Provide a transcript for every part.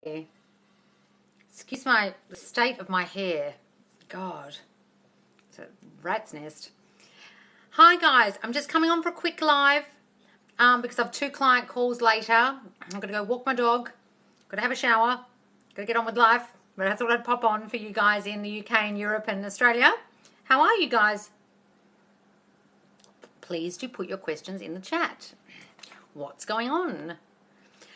Excuse the state of my hair. God, it's a rat's nest. Hi guys, I'm just coming on for a quick live because I have 2 client calls later. I'm going to go walk my dog, got to have a shower, got to get on with life. But I thought I'd pop on for you guys in the UK and Europe and Australia. How are you guys? Please do put your questions in the chat. What's going on?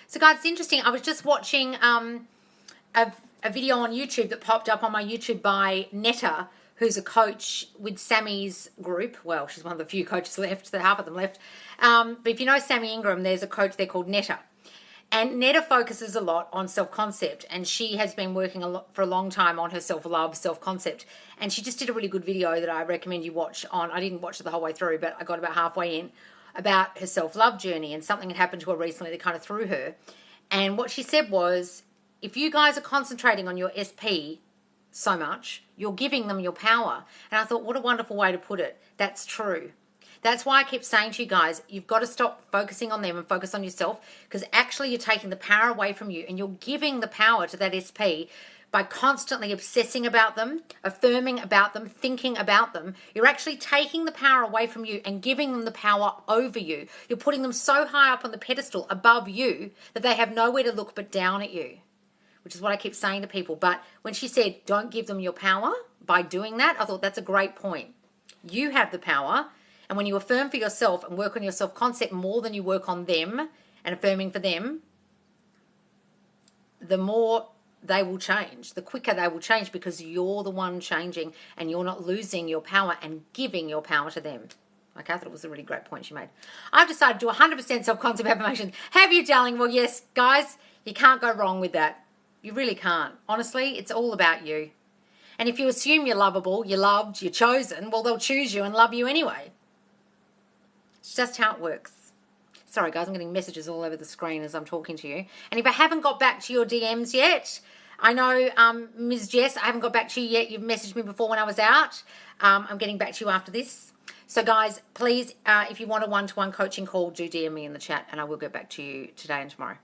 So guys, it's interesting. I was just watching a video on YouTube that popped up on my YouTube by Netta, who's a coach with Sammy's group. Well, she's one of the few coaches left, so half of them left. But if you know Sammy Ingram, there's a coach there called Netta. And Netta focuses a lot on self-concept, and she has been working for a long time on her self-love, self-concept. And she just did a really good video that I recommend you watch on. I didn't watch it the whole way through, but I got about halfway in, about her self-love journey, and something had happened to her recently that kind of threw her. And what she said was, if you guys are concentrating on your SP so much, you're giving them your power. And I thought, what a wonderful way to put it. That's true. That's why I keep saying to you guys, you've got to stop focusing on them and focus on yourself, because actually you're taking the power away from you and you're giving the power to that SP by constantly obsessing about them, affirming about them, thinking about them. You're actually taking the power away from you and giving them the power over you. You're putting them so high up on the pedestal above you that they have nowhere to look but down at you, which is what I keep saying to people. But when she said, don't give them your power by doing that, I thought that's a great point. You have the power. And when you affirm for yourself and work on your self-concept more than you work on them and affirming for them, the more they will change, the quicker they will change, because you're the one changing and you're not losing your power and giving your power to them. Okay, I thought it was a really great point she made. I've decided to do 100% self-concept affirmations. Have you, darling? Well, yes, guys, you can't go wrong with that. You really can't. Honestly, it's all about you. And if you assume you're lovable, you're loved, you're chosen, well, they'll choose you and love you anyway. It's just how it works. Sorry, guys, I'm getting messages all over the screen as I'm talking to you. And if I haven't got back to your DMs yet, I know, Ms. Jess, I haven't got back to you yet. You've messaged me before when I was out. I'm getting back to you after this. So, guys, please, if you want a one-to-one coaching call, do DM me in the chat, and I will get back to you today and tomorrow.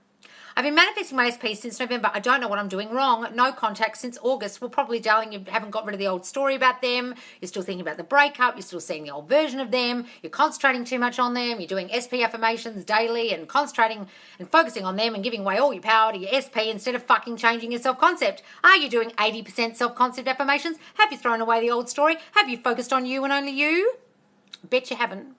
I've been manifesting my SP since November. I don't know what I'm doing wrong. No contact since August. Well, probably, darling, you haven't got rid of the old story about them. You're still thinking about the breakup. You're still seeing the old version of them. You're concentrating too much on them. You're doing SP affirmations daily and concentrating and focusing on them and giving away all your power to your SP instead of fucking changing your self-concept. Are you doing 80% self-concept affirmations? Have you thrown away the old story? Have you focused on you and only you? Bet you haven't.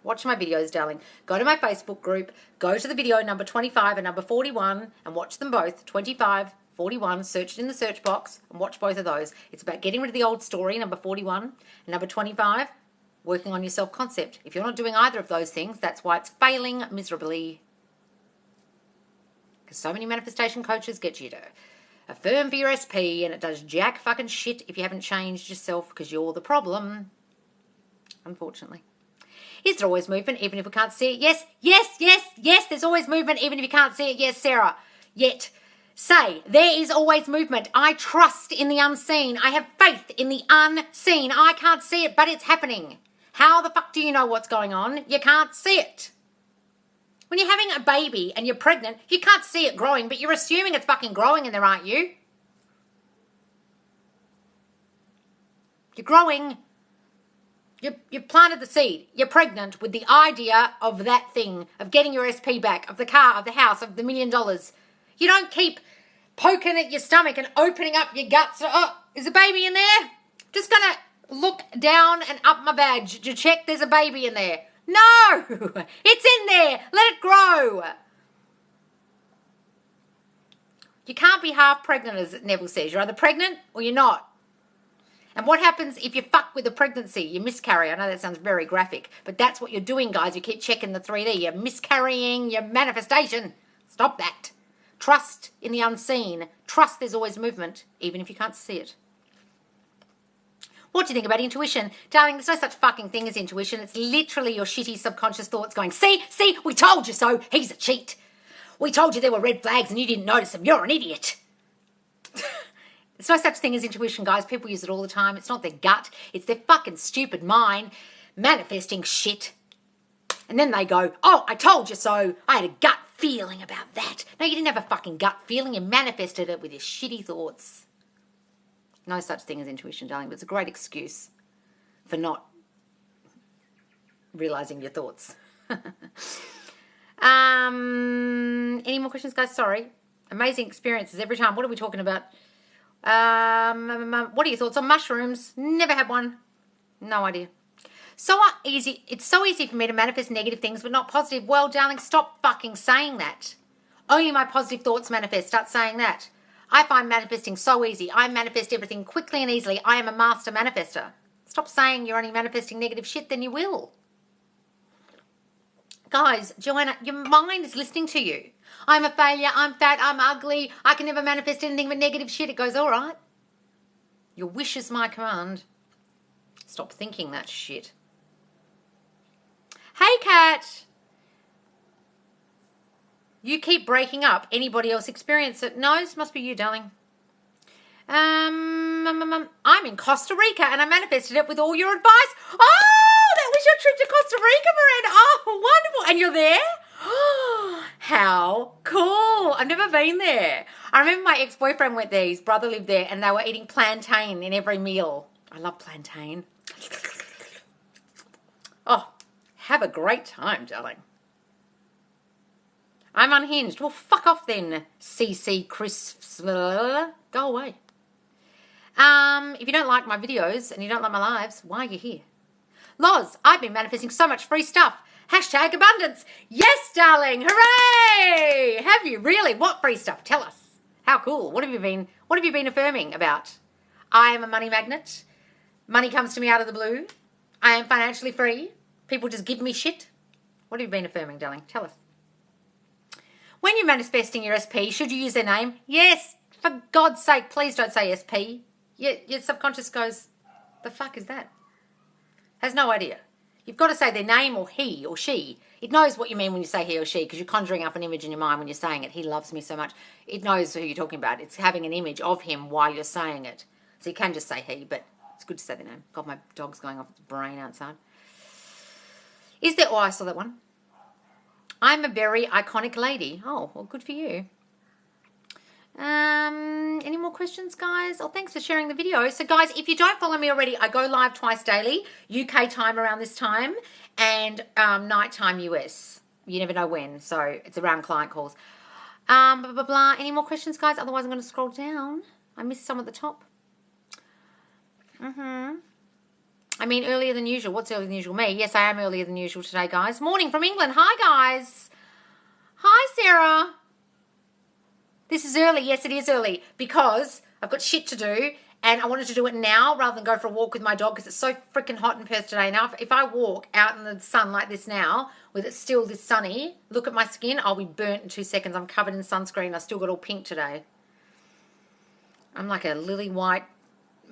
Watch my videos, darling. Go to my Facebook group. Go to the video number 25 and number 41 and watch them both. 25, 41. Search it in the search box and watch both of those. It's about getting rid of the old story, number 41. And number 25, working on your self-concept. If you're not doing either of those things, that's why it's failing miserably. Because so many manifestation coaches get you to affirm for your SP, and it does jack fucking shit if you haven't changed yourself, because you're the problem. Unfortunately. Is there always movement, even if we can't see it? Yes, yes, yes, yes, there's always movement, even if you can't see it. Yes, Sarah. Yet, say, there is always movement. I trust in the unseen. I have faith in the unseen. I can't see it, but it's happening. How the fuck do you know what's going on? You can't see it. When you're having a baby and you're pregnant, you can't see it growing, but you're assuming it's fucking growing in there, aren't you? You're growing. You've planted the seed. You're pregnant with the idea of that thing, of getting your SP back, of the car, of the house, of the $1 million. You don't keep poking at your stomach and opening up your guts. Oh, is a baby in there? Just going to look down and up my vag to check there's a baby in there. No, it's in there. Let it grow. You can't be half pregnant, as Neville says. You're either pregnant or you're not. And what happens if you fuck with a pregnancy? You miscarry. I know that sounds very graphic, but that's what you're doing, guys. You keep checking the 3D. You're miscarrying your manifestation. Stop that. Trust in the unseen. Trust there's always movement, even if you can't see it. What do you think about intuition? Darling, there's no such fucking thing as intuition. It's literally your shitty subconscious thoughts going, see, we told you so. He's a cheat. We told you there were red flags and you didn't notice them. You're an idiot. There's no such thing as intuition, guys. People use it all the time. It's not their gut. It's their fucking stupid mind manifesting shit. And then they go, oh, I told you so. I had a gut feeling about that. No, you didn't have a fucking gut feeling. You manifested it with your shitty thoughts. No such thing as intuition, darling, but it's a great excuse for not realizing your thoughts. Any more questions, guys? Sorry. Amazing experiences every time. What are we talking about? What are your thoughts on mushrooms? Never had one. No idea. So easy. It's so easy for me to manifest negative things, but not positive. Well, darling, stop fucking saying that. Only my positive thoughts manifest. Start saying that. I find manifesting so easy. I manifest everything quickly and easily. I am a master manifester. Stop saying you're only manifesting negative shit, then you will. Guys, Joanna, your mind is listening to you. I'm a failure, I'm fat, I'm ugly, I can never manifest anything but negative shit. It goes, all right. Your wish is my command. Stop thinking that shit. Hey, Kat. You keep breaking up. Anybody else experience it? No, this must be you, darling. I'm in Costa Rica and I manifested it with all your advice. Oh, that was your trip to Costa Rica, Miranda. Oh, wonderful. And you're there? Oh, how cool. I've never been there. I remember my ex-boyfriend went there. His brother lived there and they were eating plantain in every meal. I love plantain. Oh, have a great time, darling. I'm unhinged. Well, fuck off then, CC Crisps. Go away. If you don't like my videos and you don't like my lives, why are you here? Loz, I've been manifesting so much free stuff. Hashtag abundance. Yes, darling. Hooray! Have you really? What free stuff? Tell us. How cool. What have you been affirming about? I am a money magnet. Money comes to me out of the blue. I am financially free. People just give me shit. What have you been affirming, darling? Tell us. When you're manifesting your SP, should you use their name? Yes. For God's sake, please don't say SP. Your subconscious goes, the fuck is that? Has no idea. You've got to say their name or he or she. It knows what you mean when you say he or she because you're conjuring up an image in your mind when you're saying it. He loves me so much. It knows who you're talking about. It's having an image of him while you're saying it. So you can just say he, but it's good to say their name. God, my dog's going off its brain outside. Is there... Oh, I saw that one. I'm a very iconic lady. Oh, well, good for you. Any more questions, guys? Oh, thanks for sharing the video. So, guys, if you don't follow me already, I go live twice daily, UK time around this time, and night time US. You never know when, so it's around client calls. Blah, blah, blah. Any more questions, guys? Otherwise, I'm going to scroll down. I missed some at the top. I mean, earlier than usual. What's earlier than usual? Me? Yes, I am earlier than usual today, guys. Morning from England. Hi, guys. Hi, Sarah. This is early. Yes, it is early because I've got shit to do and I wanted to do it now rather than go for a walk with my dog because it's so freaking hot in Perth today. Now, if I walk out in the sun like this now, with it still this sunny, look at my skin, I'll be burnt in 2 seconds. I'm covered in sunscreen. I still got all pink today. I'm like a lily white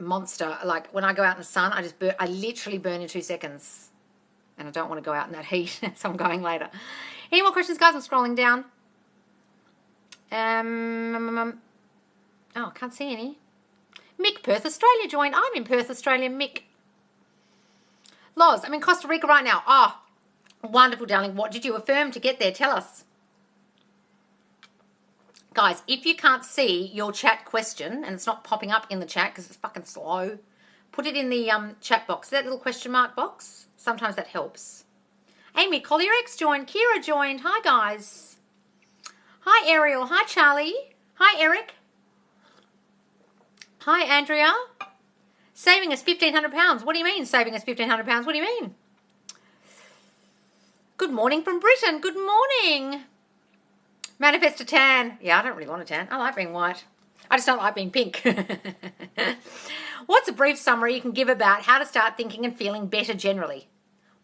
monster. Like when I go out in the sun, I literally burn in 2 seconds. And I don't want to go out in that heat, so I'm going later. Any more questions, guys? I'm scrolling down. Oh, I can't see any. Mick, Perth, Australia joined. I'm in Perth, Australia, Mick. Loz, I'm in Costa Rica right now. Oh, wonderful, darling. What did you affirm to get there? Tell us. Guys, if you can't see your chat question, and it's not popping up in the chat because it's fucking slow, put it in the chat box. That little question mark box. Sometimes that helps. Amy Collierx joined. Kira joined. Hi, guys. Hi, Ariel. Hi, Charlie. Hi, Eric. Hi, Andrea. Saving us £1,500. What do you mean, saving us £1,500? What do you mean? Good morning from Britain. Good morning. Manifest a tan. Yeah, I don't really want a tan. I like being white. I just don't like being pink. What's a brief summary you can give about how to start thinking and feeling better generally?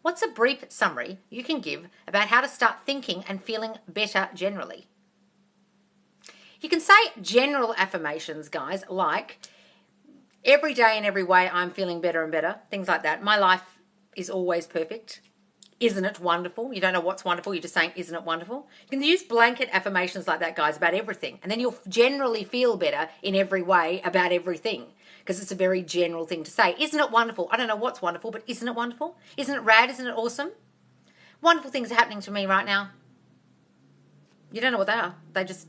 What's a brief summary you can give about how to start thinking and feeling better generally? You can say general affirmations, guys, like every day in every way I'm feeling better and better, things like that. My life is always perfect. Isn't it wonderful? You don't know what's wonderful. You're just saying, isn't it wonderful? You can use blanket affirmations like that, guys, about everything. And then you'll generally feel better in every way about everything because it's a very general thing to say. Isn't it wonderful? I don't know what's wonderful, but isn't it wonderful? Isn't it rad? Isn't it awesome? Wonderful things are happening to me right now. You don't know what they are.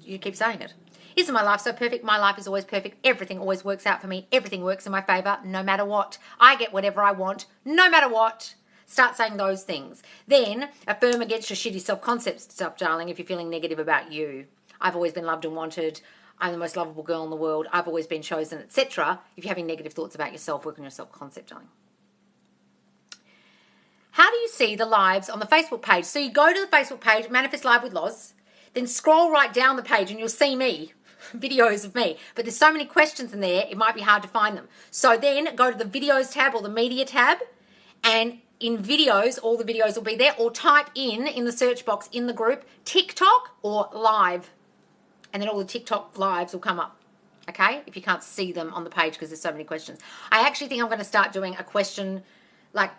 You keep saying it. Isn't my life so perfect? My life is always perfect. Everything always works out for me. Everything works in my favor, no matter what. I get whatever I want, no matter what. Start saying those things. Then affirm against your shitty self-concept stuff, darling, if you're feeling negative about you. I've always been loved and wanted. I'm the most lovable girl in the world. I've always been chosen, etc. If you're having negative thoughts about yourself, work on your self-concept, darling. How do you see the lives on the Facebook page? So you go to the Facebook page, Manifest Live with Loz, then scroll right down the page and you'll see me, videos of me. But there's so many questions in there, it might be hard to find them. So then go to the videos tab or the media tab, and in videos, all the videos will be there, or type in the search box in the group, TikTok or live. And then all the TikTok lives will come up, okay? If you can't see them on the page because there's so many questions. I actually think I'm going to start doing a question, like,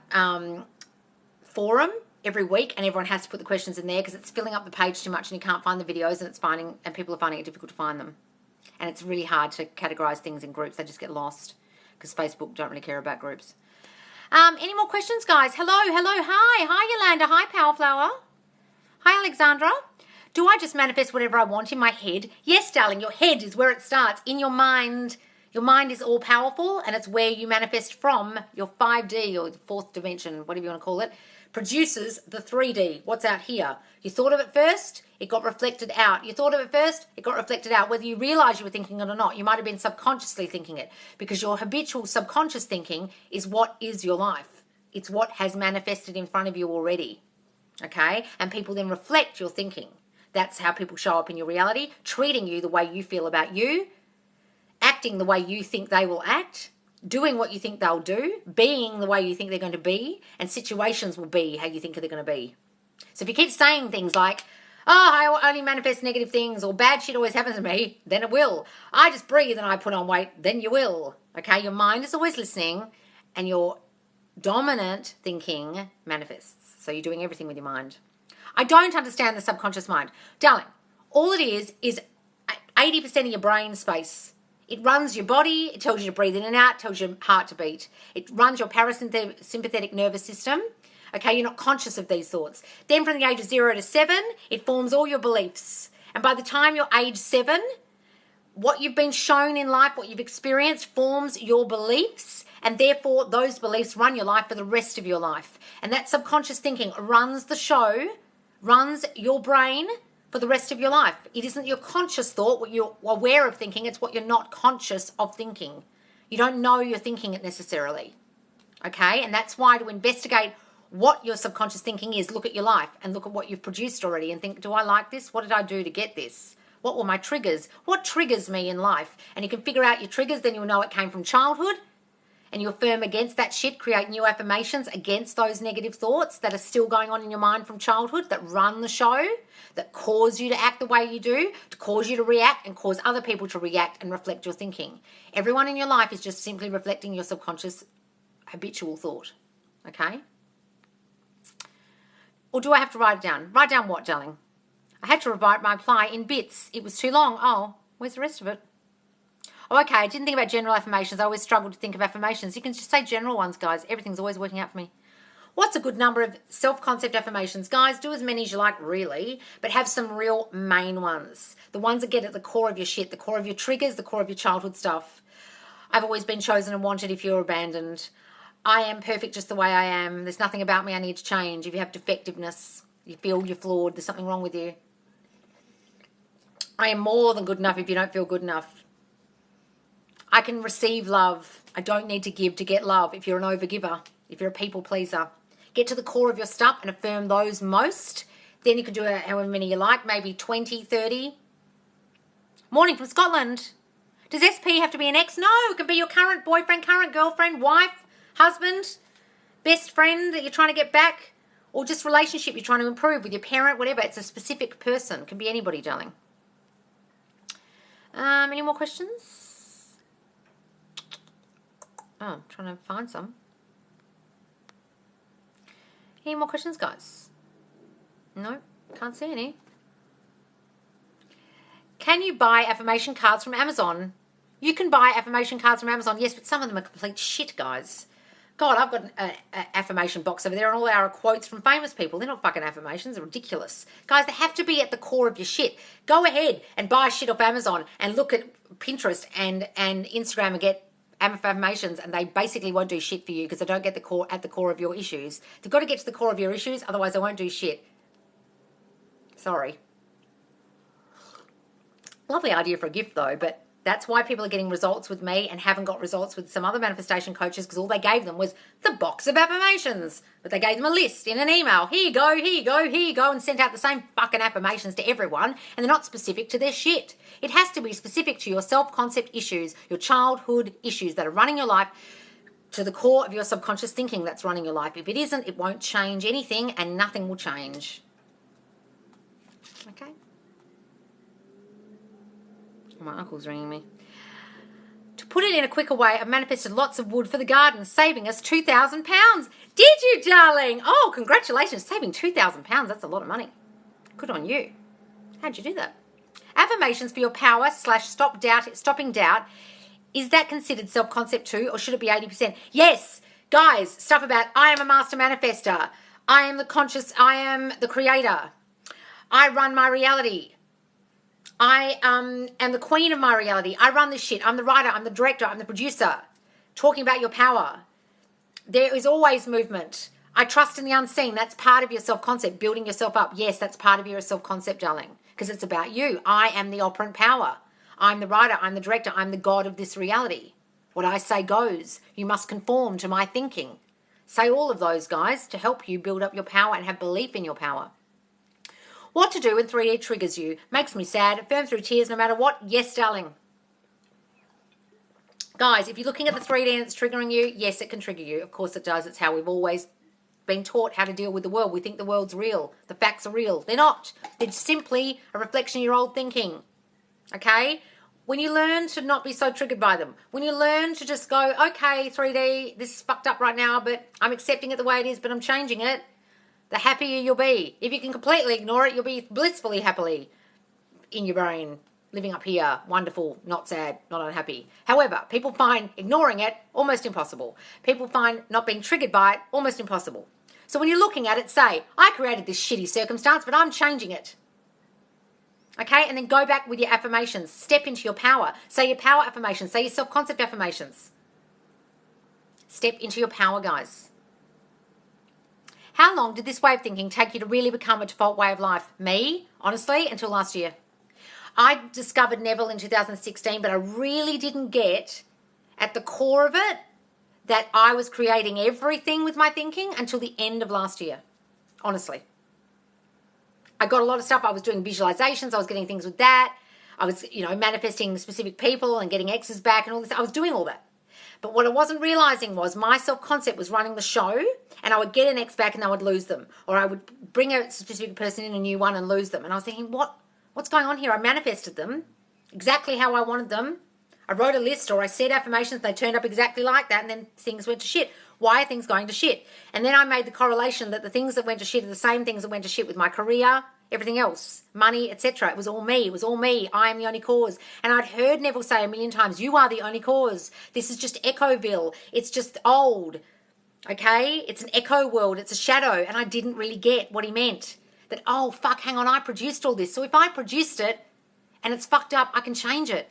forum every week, and everyone has to put the questions in there because it's filling up the page too much and you can't find the videos, and people are finding it difficult to find them. And it's really hard to categorize things in groups. They just get lost because Facebook don't really care about groups. Any more questions, guys? Hello, hi Yolanda, hi Powerflower, hi Alexandra. Do I just manifest whatever I want in my head? Yes, darling, your head is where it starts, in your mind. Your mind is all powerful, and it's where you manifest from. Your 5D or the fourth dimension, whatever you want to call it, produces the 3D, what's out here. You thought of it first, it got reflected out. You thought of it first, it got reflected out. Whether you realize you were thinking it or not, you might have been subconsciously thinking it, because your habitual subconscious thinking is what is your life. It's what has manifested in front of you already, okay? And people then reflect your thinking. That's how people show up in your reality, treating you the way you feel about you, acting the way you think they will act, doing what you think they'll do, being the way you think they're going to be, and situations will be how you think they're going to be. So if you keep saying things like, oh, I only manifest negative things, or bad shit always happens to me, then it will. I just breathe and I put on weight, then you will. Okay, your mind is always listening, and your dominant thinking manifests. So you're doing everything with your mind. I don't understand the subconscious mind. Darling, all it is 80% of your brain space. It runs your body, it tells you to breathe in and out, tells your heart to beat. It runs your parasympathetic nervous system. Okay, you're not conscious of these thoughts. Then from the age of 0 to 7, it forms all your beliefs. And by the time you're age 7, what you've been shown in life, what you've experienced, forms your beliefs. And therefore, those beliefs run your life for the rest of your life. And that subconscious thinking runs the show, runs your brain for the rest of your life. It isn't your conscious thought, what you're aware of thinking, it's what you're not conscious of thinking. You don't know you're thinking it necessarily. Okay? And that's why, to investigate what your subconscious thinking is, look at your life and look at what you've produced already and think, do I like this? What did I do to get this? What were my triggers? What triggers me in life? And you can figure out your triggers, then you'll know it came from childhood. And you affirm against that shit, create new affirmations against those negative thoughts that are still going on in your mind from childhood, that run the show, that cause you to act the way you do, to cause you to react and cause other people to react and reflect your thinking. Everyone in your life is just simply reflecting your subconscious habitual thought, okay? Or do I have to write it down? Write down what, darling? I had to write my reply in bits. It was too long. Oh, where's the rest of it? Oh, okay, I didn't think about general affirmations. I always struggled to think of affirmations. You can just say general ones, guys. Everything's always working out for me. What's a good number of self-concept affirmations? Guys, do as many as you like, really, but have some real main ones. The ones that get at the core of your shit, the core of your triggers, the core of your childhood stuff. I've always been chosen and wanted if you're abandoned. I am perfect just the way I am. There's nothing about me I need to change. If you have defectiveness, you feel you're flawed, there's something wrong with you. I am more than good enough if you don't feel good enough. I can receive love. I don't need to give to get love. If you're an overgiver, if you're a people pleaser, get to the core of your stuff and affirm those most. Then you can do however many you like, maybe 20, 30. Morning from Scotland. Does SP have to be an ex? No, it can be your current boyfriend, current girlfriend, wife, husband, best friend that you're trying to get back, or just relationship you're trying to improve with your parent, whatever. It's a specific person. It can be anybody, darling. Any more questions? Oh, I'm trying to find some. Any more questions, guys? No, can't see any. Can you buy affirmation cards from Amazon? You can buy affirmation cards from Amazon, yes, but some of them are complete shit, guys. God, I've got an affirmation box over there and all our quotes from famous people. They're not fucking affirmations. They're ridiculous. Guys, they have to be at the core of your shit. Go ahead and buy shit off Amazon and look at Pinterest and Instagram and get affirmations, and they basically won't do shit for you because they don't get at the core of your issues. They've got to get to the core of your issues, otherwise they won't do shit. Sorry. Lovely idea for a gift though, but that's why people are getting results with me and haven't got results with some other manifestation coaches, because all they gave them was the box of affirmations. But they gave them a list in an email. Here you go, here you go, here you go, and sent out the same fucking affirmations to everyone, and they're not specific to their shit. It has to be specific to your self-concept issues, your childhood issues that are running your life, to the core of your subconscious thinking that's running your life. If it isn't, it won't change anything and nothing will change. Okay? My uncle's ringing me. To put it in a quicker way, I've manifested lots of wood for the garden, saving us £2,000. Did you, darling? Oh, congratulations. Saving £2,000. That's a lot of money. Good on you. How'd you do that? Affirmations for your power / stopping doubt. Is that considered self-concept too, or should it be 80%? Yes. Guys, stuff about I am a master manifester. I am the conscious. I am the creator. I run my reality. I am the queen of my reality. I run this shit. I'm the writer. I'm the director. I'm the producer. Talking about your power. There is always movement. I trust in the unseen. That's part of your self-concept. Building yourself up. Yes, that's part of your self-concept, darling. Because it's about you. I am the operant power. I'm the writer. I'm the director. I'm the god of this reality. What I say goes. You must conform to my thinking. Say all of those, guys, to help you build up your power and have belief in your power. What to do when 3D triggers you. Makes me sad. Firm through tears no matter what. Yes, darling. Guys, if you're looking at the 3D and it's triggering you, yes, it can trigger you. Of course it does. It's how we've always been taught how to deal with the world. We think the world's real. The facts are real. They're not. They're simply a reflection of your old thinking. Okay? When you learn to not be so triggered by them, when you learn to just go, okay, 3D, this is fucked up right now, but I'm accepting it the way it is, but I'm changing it, the happier you'll be. If you can completely ignore it, you'll be blissfully happily in your brain, living up here, wonderful, not sad, not unhappy. However, people find ignoring it almost impossible. People find not being triggered by it almost impossible. So when you're looking at it, say, I created this shitty circumstance, but I'm changing it. Okay? And then go back with your affirmations. Step into your power. Say your power affirmations. Say your self-concept affirmations. Step into your power, guys. How long did this way of thinking take you to really become a default way of life? Me, honestly, until last year. I discovered Neville in 2016, but I really didn't get at the core of it that I was creating everything with my thinking until the end of last year. Honestly. I got a lot of stuff. I was doing visualizations. I was getting things with that. I was, manifesting specific people and getting exes back and all this. I was doing all that. But what I wasn't realizing was my self-concept was running the show, and I would get an ex back and I would lose them. Or I would bring a specific person in, a new one, and lose them. And I was thinking, what's going on here? I manifested them exactly how I wanted them. I wrote a list or I said affirmations, they turned up exactly like that, and then things went to shit. Why are things going to shit? And then I made the correlation that the things that went to shit are the same things that went to shit with my career, everything else, money, etc. It was all me. It was all me. I am the only cause. And I'd heard Neville say a million times, you are the only cause. This is just Echoville. It's just old. Okay? It's an echo world. It's a shadow. And I didn't really get what he meant. That, oh, fuck, hang on, I produced all this. So if I produced it and it's fucked up, I can change it.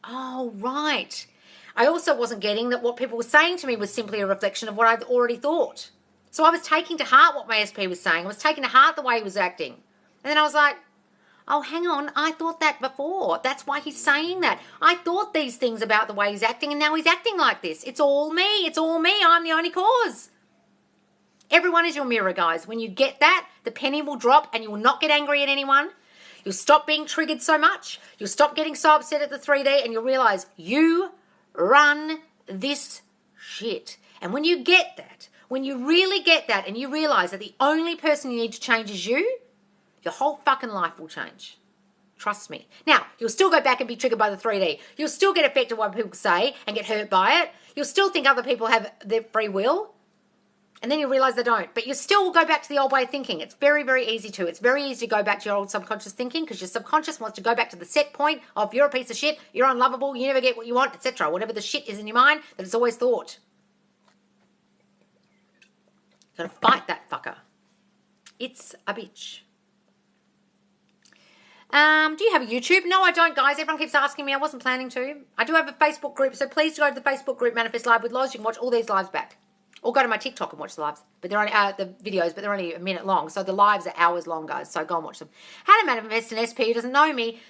Oh, right. I also wasn't getting that what people were saying to me was simply a reflection of what I'd already thought. So I was taking to heart what my SP was saying. I was taking to heart the way he was acting. And then I was like, oh, hang on, I thought that before. That's why he's saying that. I thought these things about the way he's acting, and now he's acting like this. It's all me. It's all me. I'm the only cause. Everyone is your mirror, guys. When you get that, the penny will drop and you will not get angry at anyone. You'll stop being triggered so much. You'll stop getting so upset at the 3D, and you'll realize you run this shit. And when you get that, when you really get that and you realize that the only person you need to change is you, your whole fucking life will change. Trust me. Now, you'll still go back and be triggered by the 3D. You'll still get affected by what people say and get hurt by it. You'll still think other people have their free will. And then you'll realize they don't. But you still will go back to the old way of thinking. It's very, very easy to. It's very easy to go back to your old subconscious thinking because your subconscious wants to go back to the set point of you're a piece of shit, you're unlovable, you never get what you want, etc. Whatever the shit is in your mind that it's always thought. You got to fight that fucker. It's a bitch. Do you have a YouTube? No, I don't, guys. Everyone keeps asking me. I wasn't planning to. I do have a Facebook group, so please go to the Facebook group Manifest Live with Loz. You can watch all these lives back. Or go to my TikTok and watch the lives. But they're only the videos, but they're only a minute long. So the lives are hours long, guys. So go and watch them. How to manifest an SP who doesn't know me.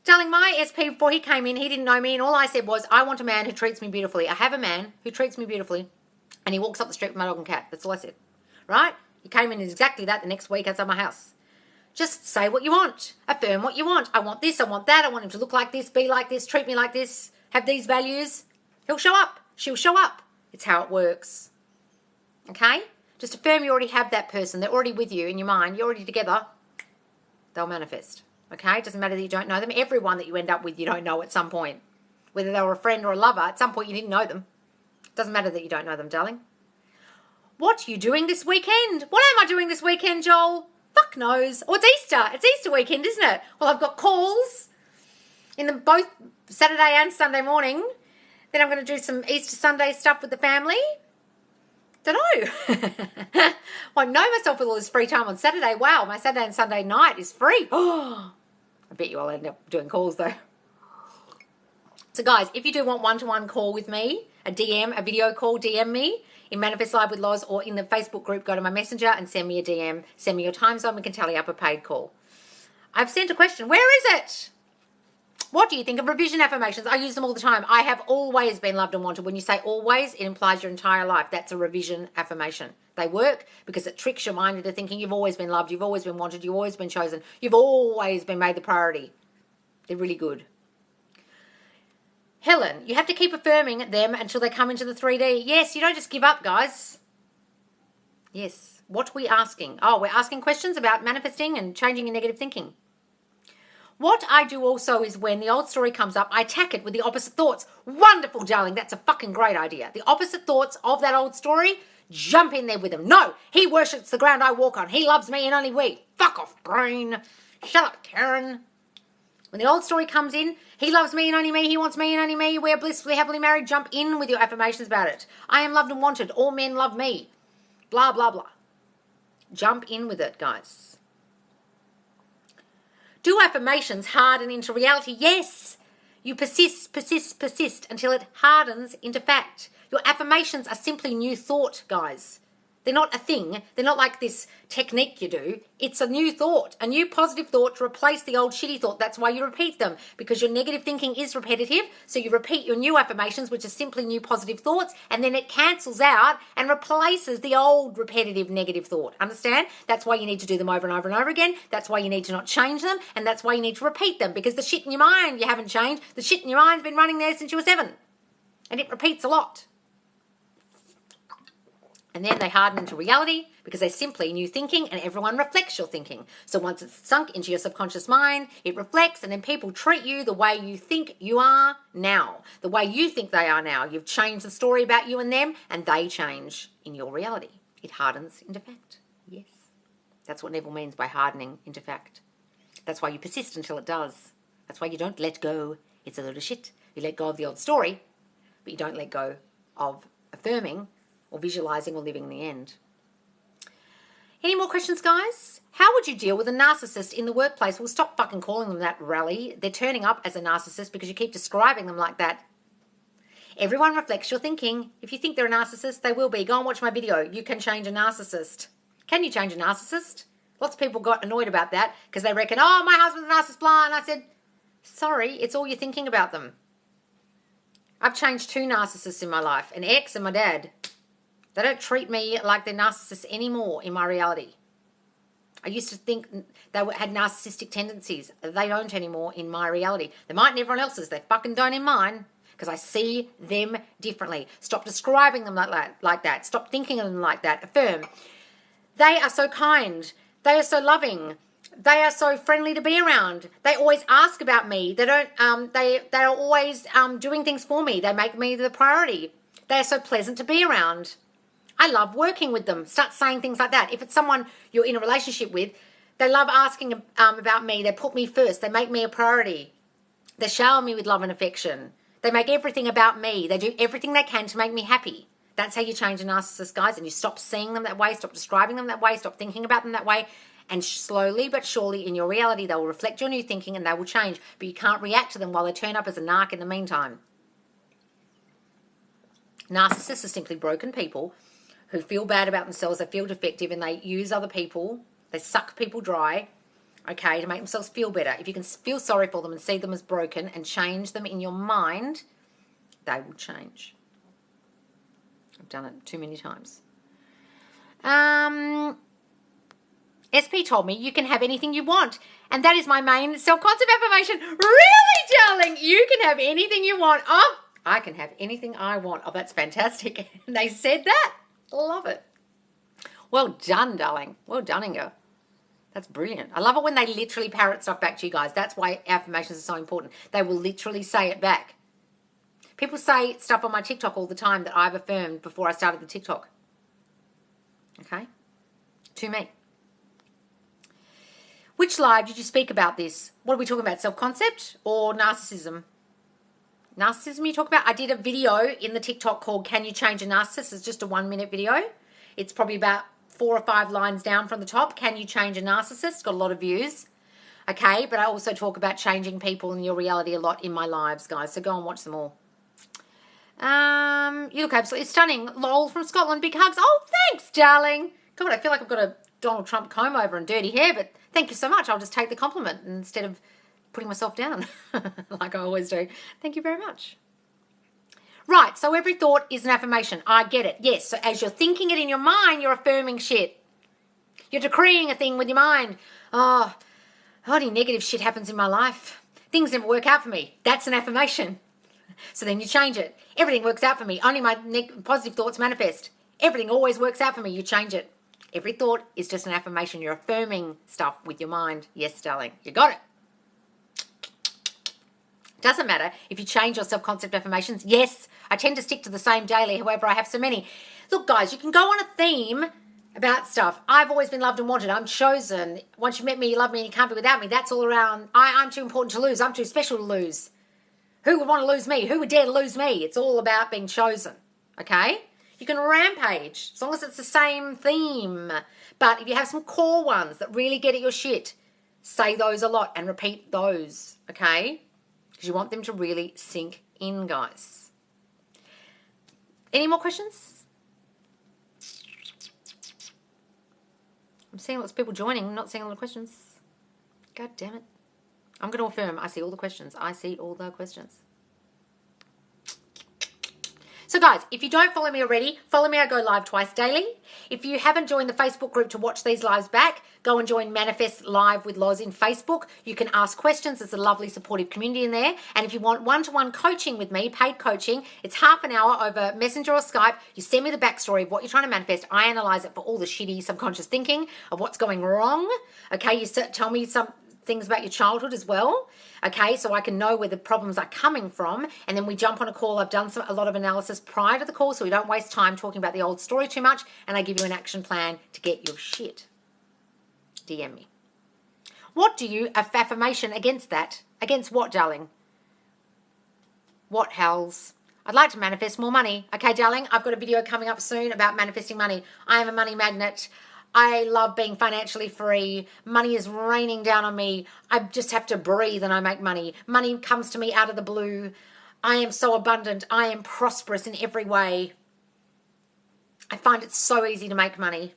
Darling, my SP, before he came in, he didn't know me. And all I said was, I want a man who treats me beautifully. I have a man who treats me beautifully. And he walks up the street with my dog and cat. That's all I said. Right? He came in exactly that the next week outside my house. Just say what you want. Affirm what you want. I want this. I want that. I want him to look like this, be like this, treat me like this, have these values. He'll show up. She'll show up. It's how it works. Okay? Just affirm you already have that person. They're already with you in your mind. You're already together. They'll manifest. Okay? It doesn't matter that you don't know them. Everyone that you end up with, you don't know at some point. Whether they were a friend or a lover, at some point you didn't know them. It doesn't matter that you don't know them, darling. What are you doing this weekend? What am I doing this weekend, Joel? Fuck knows. Oh, it's Easter. It's Easter weekend, isn't it? Well, I've got calls in them both Saturday and Sunday morning. Then I'm going to do some Easter Sunday stuff with the family. Don't know. Well, I know myself with all this free time on Saturday. Wow, my Saturday and Sunday night is free. Oh, I bet you I'll end up doing calls though. So guys, if you do want one-to-one call with me, a DM, a video call, DM me in Manifest Live with Loz or in the Facebook group, go to my messenger and send me a DM. Send me your time zone. We can tally up a paid call. I've sent a question. Where is it? What do you think of revision affirmations? I use them all the time. I have always been loved and wanted. When you say always, it implies your entire life. That's a revision affirmation. They work because it tricks your mind into thinking you've always been loved, you've always been wanted, you've always been chosen, you've always been made the priority. They're really good. Helen, you have to keep affirming them until they come into the 3D. Yes, you don't just give up, guys. Yes. What are we asking? Oh, we're asking questions about manifesting and changing your negative thinking. What I do also is when the old story comes up, I attack it with the opposite thoughts. Wonderful, darling. That's a fucking great idea. The opposite thoughts of that old story, jump in there with them. No, he worships the ground I walk on. He loves me and only we. Fuck off, brain. Shut up, Karen. When the old story comes in, he loves me and only me, he wants me and only me, we're blissfully happily married, jump in with your affirmations about it. I am loved and wanted, all men love me, blah, blah, blah. Jump in with it, guys. Do affirmations harden into reality? Yes. You persist, persist, persist until it hardens into fact. Your affirmations are simply new thought, guys. They're not a thing. They're not like this technique you do. It's a new thought, a new positive thought to replace the old shitty thought. That's why you repeat them, because your negative thinking is repetitive. So you repeat your new affirmations, which are simply new positive thoughts, and then it cancels out and replaces the old repetitive negative thought. Understand? That's why you need to do them over and over and over again. That's why you need to not change them, and that's why you need to repeat them, because the shit in your mind you haven't changed. The shit in your mind's been running there since you were 7, and it repeats a lot. And then they harden into reality because they're simply new thinking, and everyone reflects your thinking. So once it's sunk into your subconscious mind, it reflects, and then people treat you the way you think you are now, the way you think they are now. You've changed the story about you and them, and they change in your reality. It hardens into fact. Yes. That's what Neville means by hardening into fact. That's why you persist until it does. That's why you don't let go. It's a load of shit. You let go of the old story, but you don't let go of affirming or visualizing or living in the end. Any more questions, guys? How would you deal with a narcissist in the workplace? Well, stop fucking calling them that, Rally. They're turning up as a narcissist because you keep describing them like that. Everyone reflects your thinking. If you think they're a narcissist, they will be. Go and watch my video. You can change a narcissist. Can you change a narcissist? Lots of people got annoyed about that because they reckon, oh, my husband's a narcissist, blah. And I said, sorry, it's all you're thinking about them. I've changed 2 narcissists in my life, an ex and my dad. They don't treat me like they're narcissists anymore in my reality. I used to think they had narcissistic tendencies. They don't anymore in my reality. They might in everyone else's. They fucking don't in mine, because I see them differently. Stop describing them like that. Stop thinking of them like that. Affirm. They are so kind. They are so loving. They are so friendly to be around. They always ask about me. They don't. They are always doing things for me. They make me the priority. They are so pleasant to be around. I love working with them. Start saying things like that. If it's someone you're in a relationship with, they love asking about me. They put me first. They make me a priority. They shower me with love and affection. They make everything about me. They do everything they can to make me happy. That's how you change a narcissist, guys. And you stop seeing them that way, stop describing them that way, stop thinking about them that way. And slowly but surely in your reality, they will reflect your new thinking and they will change. But you can't react to them while they turn up as a narc in the meantime. Narcissists are simply broken people who feel bad about themselves, they feel defective, and they use other people, they suck people dry, okay, to make themselves feel better. If you can feel sorry for them and see them as broken and change them in your mind, they will change. I've done it too many times. SP told me you can have anything you want. And that is my main self-concept affirmation. Really, darling? You can have anything you want. Oh, I can have anything I want. Oh, that's fantastic. And they said that. Love it. Well done, darling. Well done, Inga. That's brilliant. I love it when they literally parrot stuff back to you guys. That's why affirmations are so important. They will literally say it back. People say stuff on my TikTok all the time that I've affirmed before I started the TikTok. Okay? To me. Which live did you speak about this? What are we talking about? Self-concept or narcissism? Narcissism you talk about? I did a video in the TikTok called Can You Change a Narcissist? It's just a 1-minute video. It's probably about 4 or 5 lines down from the top. Can you change a narcissist? Got a lot of views. Okay, but I also talk about changing people in your reality a lot in my lives, guys. So go and watch them all. You look absolutely stunning. Lol from Scotland. Big hugs. Oh, thanks, darling. God, I feel like I've got a Donald Trump comb over and dirty hair, but thank you so much. I'll just take the compliment instead of putting myself down like I always do. Thank you very much. Right, so every thought is an affirmation. I get it. Yes, so as you're thinking it in your mind, you're affirming shit. You're decreeing a thing with your mind. Oh, any negative shit happens in my life. Things never work out for me. That's an affirmation. So then you change it. Everything works out for me. Only my positive thoughts manifest. Everything always works out for me. You change it. Every thought is just an affirmation. You're affirming stuff with your mind. Yes, darling. You got it. Doesn't matter if you change your self-concept affirmations. Yes, I tend to stick to the same daily. However, I have so many. Look, guys, you can go on a theme about stuff. I've always been loved and wanted. I'm chosen. Once you've met me, you love me, and you can't be without me. That's all around. I'm too important to lose. I'm too special to lose. Who would want to lose me? Who would dare to lose me? It's all about being chosen. Okay? You can rampage as long as it's the same theme. But if you have some core ones that really get at your shit, say those a lot and repeat those. Okay? Because you want them to really sink in, guys. Any more questions? I'm seeing lots of people joining, not seeing a lot of questions. God damn it. I'm going to affirm I see all the questions. I see all the questions. So guys, if you don't follow me already, follow me. I go live twice daily. If you haven't joined the Facebook group to watch these lives back, go and join Manifest Live with Loz in Facebook. You can ask questions. There's a lovely supportive community in there. And if you want one-to-one coaching with me, paid coaching, it's half an hour over Messenger or Skype. You send me the backstory of what you're trying to manifest. I analyze it for all the shitty subconscious thinking of what's going wrong. Okay, you tell me some things about your childhood as well, okay, so I can know where the problems are coming from, and then we jump on a call. I've done a lot of analysis prior to the call so we don't waste time talking about the old story too much, and I give you an action plan to get your shit. DM me. What do you affirmation against that? Against what, darling? What hells? I'd like to manifest more money. Okay, darling, I've got a video coming up soon about manifesting money. I am a money magnet. I love being financially free. Money is raining down on me. I just have to breathe and I make money. Money comes to me out of the blue. I am so abundant. I am prosperous in every way. I find it so easy to make money.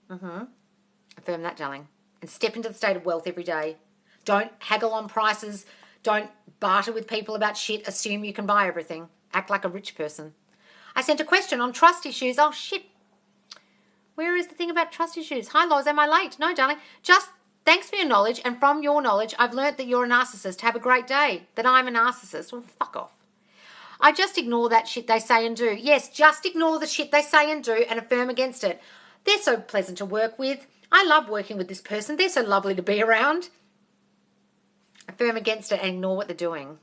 Affirm that, darling. And step into the state of wealth every day. Don't haggle on prices. Don't barter with people about shit. Assume you can buy everything. Act like a rich person. I sent a question on trust issues. Oh, shit. Where is the thing about trust issues? Hi, Loz, am I late? No, darling. Just thanks for your knowledge, and from your knowledge, I've learnt that you're a narcissist. Have a great day. That I'm a narcissist. Well, fuck off. I just ignore that shit they say and do. Yes, just ignore the shit they say and do and affirm against it. They're so pleasant to work with. I love working with this person. They're so lovely to be around. Affirm against it and ignore what they're doing.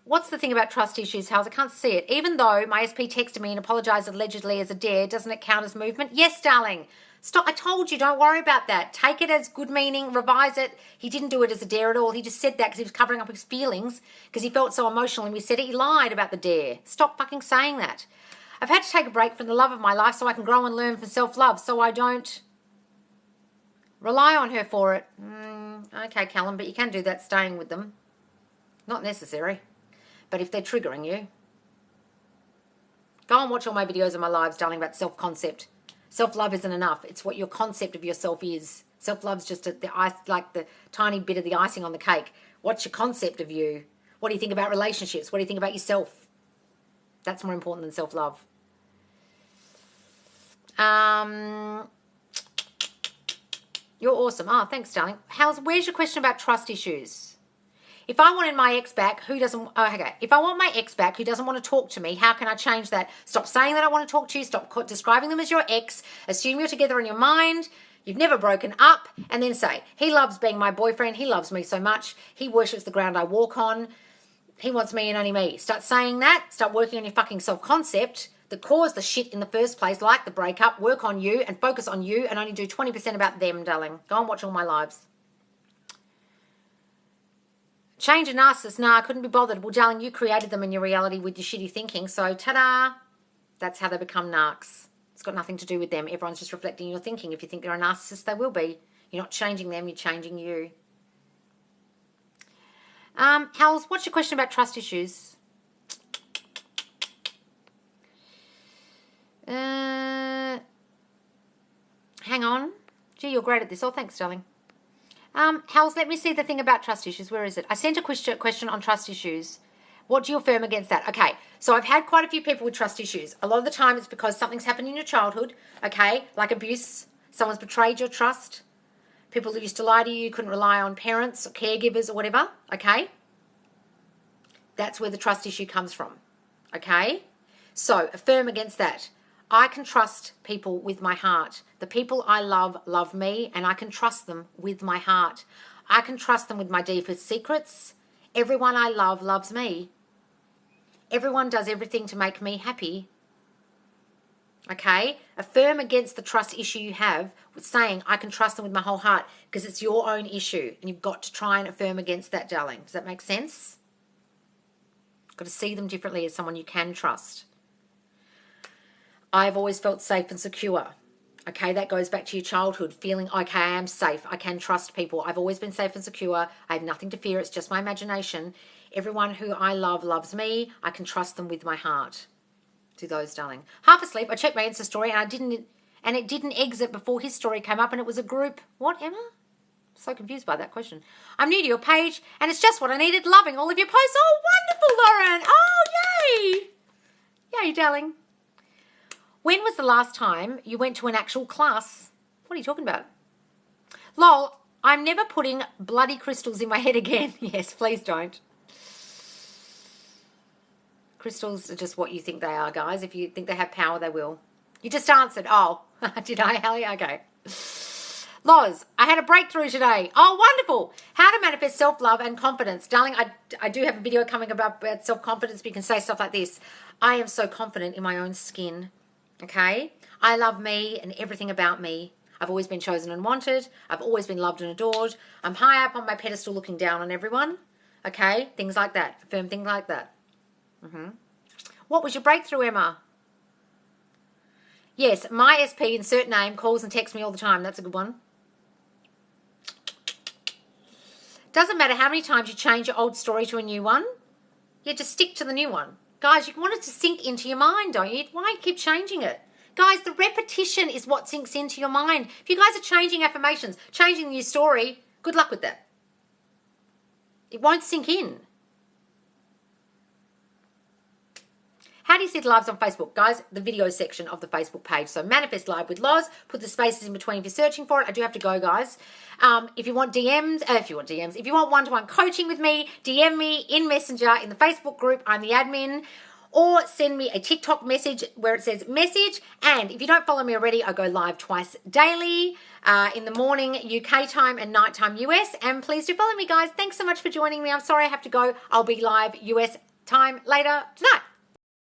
What's the thing about trust issues, Hals? I can't see it. Even though my SP texted me and apologised allegedly as a dare, doesn't it count as movement? Yes, darling. Stop. I told you, don't worry about that. Take it as good meaning, revise it. He didn't do it as a dare at all. He just said that because he was covering up his feelings because he felt so emotional and we said it. He lied about the dare. Stop fucking saying that. I've had to take a break from the love of my life so I can grow and learn for self-love so I don't rely on her for it. Okay, Callum, but you can do that staying with them. Not necessary. But if they're triggering you, go and watch all my videos and my lives, darling, about self-concept. Self-love isn't enough. It's what your concept of yourself is. Self-love's just like the tiny bit of the icing on the cake. What's your concept of you? What do you think about relationships? What do you think about yourself? That's more important than self-love. You're awesome. Oh, thanks, darling. Where's your question about trust issues? If I wanted my ex back, if I want my ex back who doesn't want to talk to me, how can I change that? Stop saying that I want to talk to you. Stop describing them as your ex. Assume you're together in your mind. You've never broken up. And then say, he loves being my boyfriend. He loves me so much. He worships the ground I walk on. He wants me and only me. Start saying that. Start working on your fucking self-concept that caused the shit in the first place, like the breakup. Work on you and focus on you and only do 20% about them, darling. Go and watch all my lives. Change a narcissist. Nah, I couldn't be bothered. Well, darling, you created them in your reality with your shitty thinking. So, ta-da. That's how they become narcs. It's got nothing to do with them. Everyone's just reflecting your thinking. If you think they're a narcissist, they will be. You're not changing them. You're changing you. Hals, what's your question about trust issues? Hang on. Gee, you're great at this. Oh, thanks, darling. Hals, let me see the thing about trust issues. Where is it? I sent a question on trust issues. What do you affirm against that? Okay, so I've had quite a few people with trust issues. A lot of the time it's because something's happened in your childhood, okay, like abuse. Someone's betrayed your trust. People that used to lie to you, couldn't rely on parents or caregivers or whatever, okay? That's where the trust issue comes from, okay? So affirm against that. I can trust people with my heart. The people I love, love me, and I can trust them with my heart. I can trust them with my deepest secrets. Everyone I love loves me. Everyone does everything to make me happy. Okay? Affirm against the trust issue you have with saying, I can trust them with my whole heart, because it's your own issue, and you've got to try and affirm against that, darling. Does that make sense? You've got to see them differently as someone you can trust. I've always felt safe and secure. Okay, that goes back to your childhood, feeling, okay, I am safe. I can trust people. I've always been safe and secure. I have nothing to fear. It's just my imagination. Everyone who I love loves me. I can trust them with my heart. Do those, darling. Half asleep, I checked my Insta story and it didn't exit before his story came up and it was a group. What, Emma? I'm so confused by that question. I'm new to your page and it's just what I needed. Loving all of your posts. Oh, wonderful, Lauren. Oh, yay. Yay, darling. When was the last time you went to an actual class? What are you talking about? Lol, I'm never putting bloody crystals in my head again. Yes, please don't. Crystals are just what you think they are, guys. If you think they have power, they will. You just answered. Oh, did I, Hallie? Okay. Loz, I had a breakthrough today. Oh, wonderful. How to manifest self-love and confidence. Darling, I do have a video coming about self-confidence, but you can say stuff like this. I am so confident in my own skin. Okay, I love me and everything about me. I've always been chosen and wanted. I've always been loved and adored. I'm high up on my pedestal looking down on everyone. Okay, things like that. Affirm things like that. What was your breakthrough, Emma? Yes, my SP, insert name, calls and texts me all the time. That's a good one. Doesn't matter how many times you change your old story to a new one. You just stick to the new one. Guys, you want it to sink into your mind, don't you? Why keep changing it? Guys, the repetition is what sinks into your mind. If you guys are changing affirmations, changing your story, good luck with that. It won't sink in. How do you see the lives on Facebook? Guys, the video section of the Facebook page. So Manifest Live with Loz. Put the spaces in between if you're searching for it. I do have to go, guys. If you want DMs, if you want one-to-one coaching with me, DM me in Messenger in the Facebook group. I'm the admin. Or send me a TikTok message where it says message. And if you don't follow me already, I go live twice daily, in the morning UK time and nighttime US. And please do follow me, guys. Thanks so much for joining me. I'm sorry I have to go. I'll be live US time later tonight.